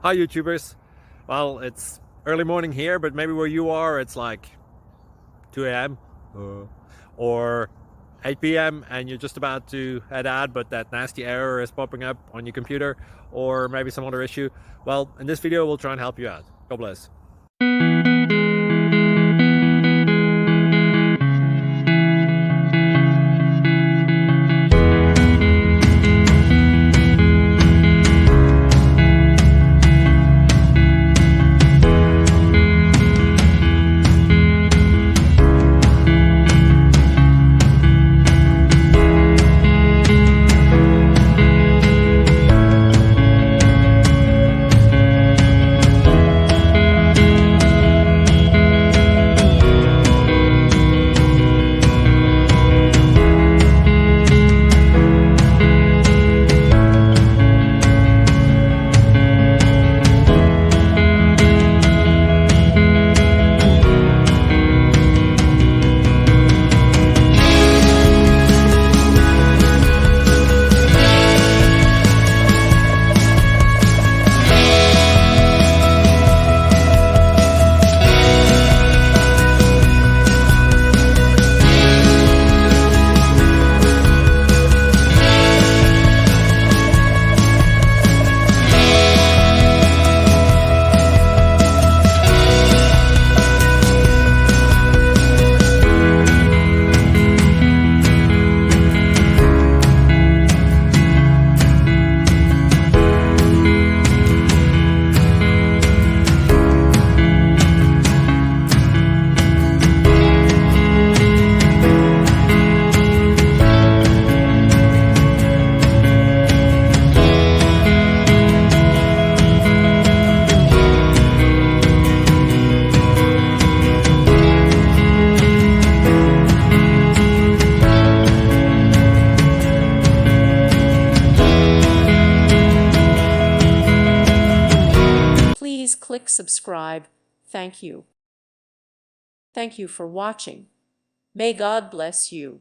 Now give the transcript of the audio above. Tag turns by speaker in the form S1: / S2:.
S1: Hi YouTubers. Well, it's early morning here, but maybe where you are it's like 2 a.m. or 8 p.m. and you're just about to head out, but that nasty error is popping up on your computer, or maybe some other issue. Well, in this video we'll try and help you out. God bless.
S2: Please click subscribe. Thank you. Thank you for watching. May God bless you.